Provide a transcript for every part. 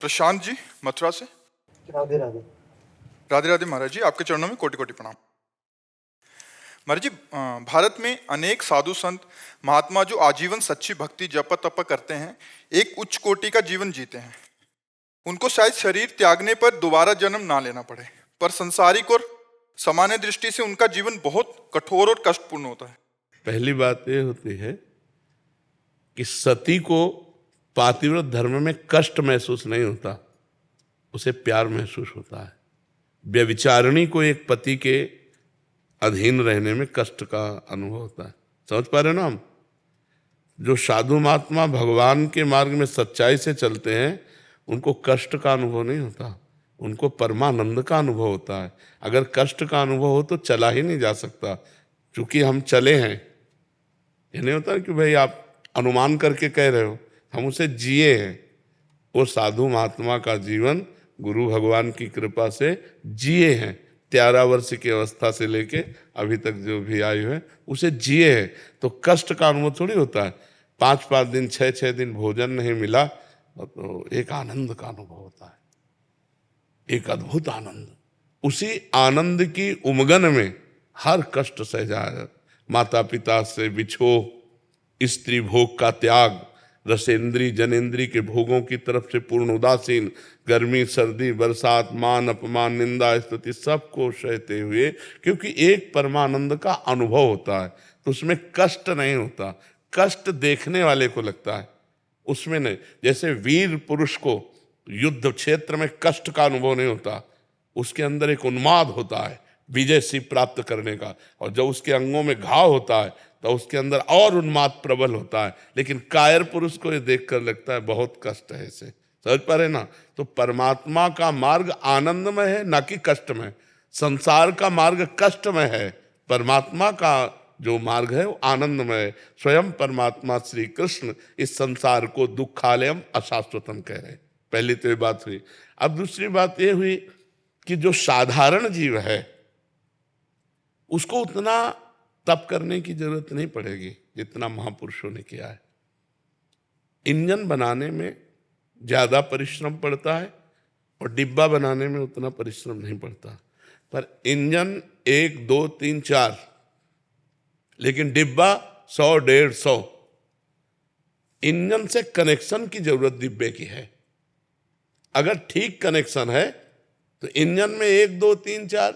प्रशांत जी मथुरा से। राधे राधे। राधे राधे महाराज जी, आपके चरणों में कोटि कोटि प्रणाम। महाराज जी, भारत में अनेक साधु संत महात्मा जो आजीवन सच्ची भक्ति जप तप करते हैं, एक उच्च कोटि का जीवन जीते हैं। उनको शायद शरीर त्यागने पर दोबारा जन्म ना लेना पड़े, पर संसारिक और सामान्य दृष्टि से उनका जीवन बहुत कठोर और कष्टपूर्ण होता है। पहली बात यह होती है कि सती को पातिव्रत धर्म में कष्ट महसूस नहीं होता, उसे प्यार महसूस होता है। व्यभिचारिणी को एक पति के अधीन रहने में कष्ट का अनुभव होता है। समझ पा रहे हो ना हम? जो साधु महात्मा भगवान के मार्ग में सच्चाई से चलते हैं उनको कष्ट का अनुभव नहीं होता, उनको परमानंद का अनुभव होता है। अगर कष्ट का अनुभव हो तो चला ही नहीं जा सकता। क्योंकि हम चले हैं, ये नहीं होता कि भाई आप अनुमान करके कह रहे हो, हम उसे जिए हैं। वो साधु महात्मा का जीवन गुरु भगवान की कृपा से जिए हैं। 13 वर्ष की अवस्था से लेके अभी तक जो भी आयु है उसे जिए हैं। तो कष्ट का अनुभव थोड़ी होता है। 5-5 दिन 6-6 दिन भोजन नहीं मिला तो एक आनंद का अनुभव होता है, एक अद्भुत आनंद। उसी आनंद की उमगन में हर कष्ट सह जाए। माता पिता से विछोह, स्त्री भोग का त्याग, रसेंद्री जनेंद्री के भोगों की तरफ से पूर्ण उदासीन, गर्मी सर्दी बरसात मान अपमान निंदा स्तुति सबको सहते हुए, क्योंकि एक परमानंद का अनुभव होता है तो उसमें कष्ट नहीं होता। कष्ट देखने वाले को लगता है, उसमें नहीं। जैसे वीर पुरुष को युद्ध क्षेत्र में कष्ट का अनुभव नहीं होता, उसके अंदर एक उन्माद होता है विजय सी प्राप्त करने का। और जब उसके अंगों में घाव होता है तो उसके अंदर और उन्माद प्रबल होता है। लेकिन कायर पुरुष को ये देखकर लगता है बहुत कष्ट है इसे। समझ पा रहे ना? तो परमात्मा का मार्ग आनंदमय है, ना कि कष्टमय। संसार का मार्ग कष्टमय है, परमात्मा का जो मार्ग है वो आनंदमय है। स्वयं परमात्मा श्री कृष्ण इस संसार को दुखालयम अशाश्वतम कह रहे हैं। पहली तो ये बात हुई। अब दूसरी बात ये हुई कि जो साधारण जीव है उसको उतना तप करने की जरूरत नहीं पड़ेगी जितना महापुरुषों ने किया है। इंजन बनाने में ज्यादा परिश्रम पड़ता है और डिब्बा बनाने में उतना परिश्रम नहीं पड़ता। पर इंजन 1 2 3 4, लेकिन डिब्बा 100-150। इंजन से कनेक्शन की जरूरत डिब्बे की है। अगर ठीक कनेक्शन है तो इंजन में 1 2 3 4,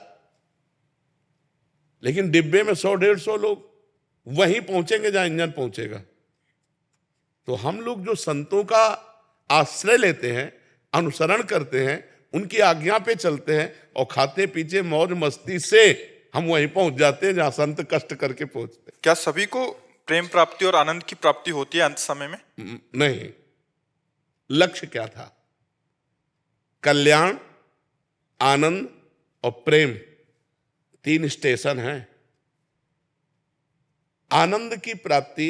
लेकिन डिब्बे में 100-150 लोग वहीं पहुंचेंगे जहां इंजन पहुंचेगा। तो हम लोग जो संतों का आश्रय लेते हैं, अनुसरण करते हैं, उनकी आज्ञा पे चलते हैं और खाते पीछे मौज मस्ती से हम वहीं पहुंच जाते हैं जहां संत कष्ट करके पहुंचते हैं। क्या सभी को प्रेम प्राप्ति और आनंद की प्राप्ति होती है अंत समय में? नहीं। लक्ष्य क्या था? कल्याण, आनंद और प्रेम, 3 स्टेशन हैं। आनंद की प्राप्ति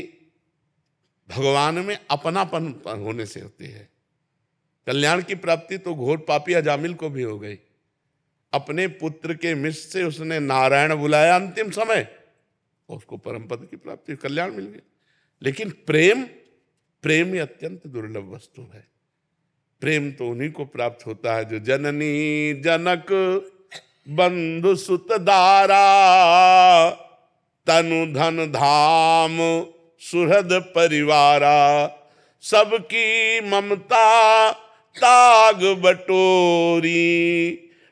भगवान में अपनापन होने से होती है। कल्याण की प्राप्ति तो घोर पापी अजामिल को भी हो गई। अपने पुत्र के मिष से उसने नारायण बुलाया अंतिम समय, उसको परम पद की प्राप्ति, कल्याण मिल गया। लेकिन प्रेम ही अत्यंत दुर्लभ वस्तु है। प्रेम तो उन्हीं को प्राप्त होता है जो जननी जनक बंधु सुत दारा, तनु धन धाम सुहृद परिवारा, सबकी ममता ताग बटोरी,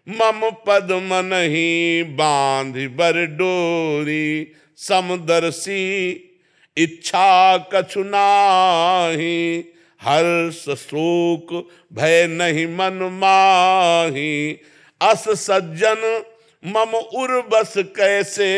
मम पद मन ही बांध बर डोरी, समदर्शी इच्छा कछु नाही, हर्ष शोक भय नहीं मन माही, अस सज्जन मम उर्बस कैसे,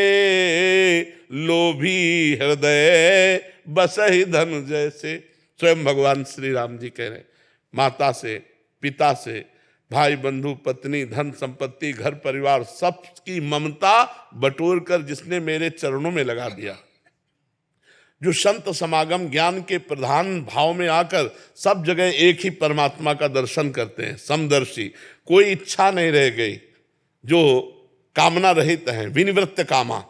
लोभी हृदय बसहि धन जैसे। स्वयं भगवान श्री राम जी कह रहे हैं, माता से, पिता से, भाई बंधु पत्नी धन संपत्ति घर परिवार सबकी ममता बटोर कर जिसने मेरे चरणों में लगा दिया, जो संत समागम ज्ञान के प्रधान भाव में आकर सब जगह एक ही परमात्मा का दर्शन करते हैं, समदर्शी, कोई इच्छा नहीं रह गई, जो कामना रहित हैं, विनिवृत्त कामा,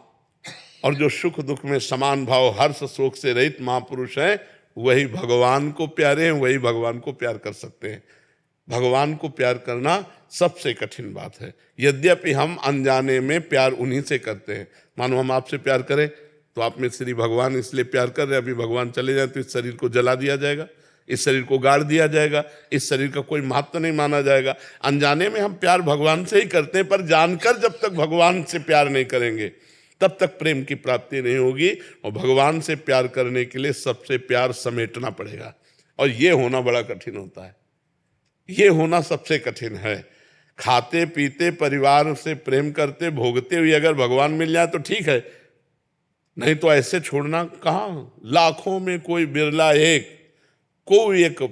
और जो सुख दुख में समान भाव हर्ष शोक से रहित महापुरुष हैं, वही भगवान को प्यारे हैं, वही भगवान को प्यार कर सकते हैं। भगवान को प्यार करना सबसे कठिन बात है। यद्यपि हम अनजाने में प्यार उन्हीं से करते हैं। मानो हम आपसे प्यार करें तो आप में श्री भगवान इसलिए प्यार कर रहे हैं, अभी भगवान चले जाए तो इस शरीर को जला दिया जाएगा, इस शरीर को गाड़ दिया जाएगा, इस शरीर का कोई महत्व नहीं माना जाएगा। अनजाने में हम प्यार भगवान से ही करते हैं, पर जानकर जब तक भगवान से प्यार नहीं करेंगे तब तक प्रेम की प्राप्ति नहीं होगी। और भगवान से प्यार करने के लिए सबसे प्यार समेटना पड़ेगा, और ये होना बड़ा कठिन होता है। ये होना सबसे कठिन है। खाते पीते परिवार से प्रेम करते भोगते हुए अगर भगवान मिल जाए तो ठीक है, नहीं तो ऐसे छोड़ना कहाँ। लाखों में कोई बिरला एक, कोई एक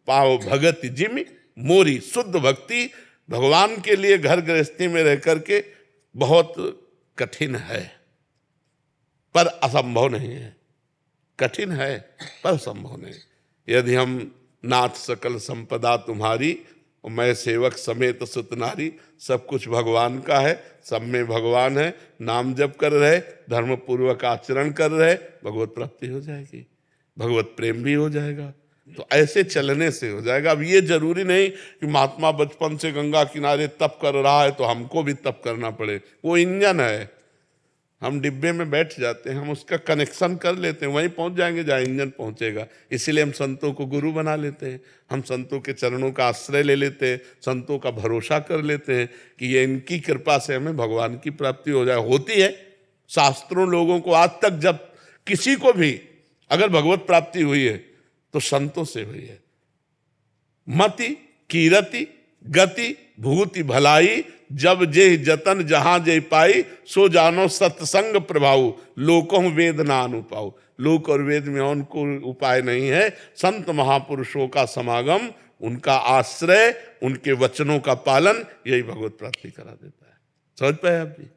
पाव भगत जिमि मोरी। शुद्ध भक्ति भगवान के लिए घर गृहस्थी में रह करके बहुत कठिन है, पर असंभव नहीं है। कठिन है पर संभव नहीं। यदि हम नाथ सकल संपदा तुम्हारी और मैं सेवक समेत सुत नारी, सब कुछ भगवान का है, सब में भगवान है, नाम जप कर रहे, धर्म पूर्वक आचरण कर रहे, भगवत प्राप्ति हो जाएगी, भगवत प्रेम भी हो जाएगा। तो ऐसे चलने से हो जाएगा। अब ये जरूरी नहीं कि महात्मा बचपन से गंगा किनारे तप कर रहा है तो हमको भी तप करना पड़े। वो इंजन है, हम डिब्बे में बैठ जाते हैं, हम उसका कनेक्शन कर लेते हैं, वहीं पहुंच जाएंगे जहाँ इंजन पहुंचेगा। इसीलिए हम संतों को गुरु बना लेते हैं, हम संतों के चरणों का आश्रय ले लेते हैं, संतों का भरोसा कर लेते हैं कि ये इनकी कृपा से हमें भगवान की प्राप्ति हो जाए। होती है। शास्त्रों लोगों को आज तक जब किसी को भी अगर भगवत प्राप्ति हुई है तो संतों से हुई है। मति कीरति गति भूति भलाई, जब जे जतन जहां जे पाई, सो जानो सत्संग प्रभाव, लोकों वेद ना अनुपाऊ। लोक और वेद में उनको उपाय नहीं है। संत महापुरुषों का समागम, उनका आश्रय, उनके वचनों का पालन, यही भगवत प्राप्ति करा देता है। समझ पाए आप जी?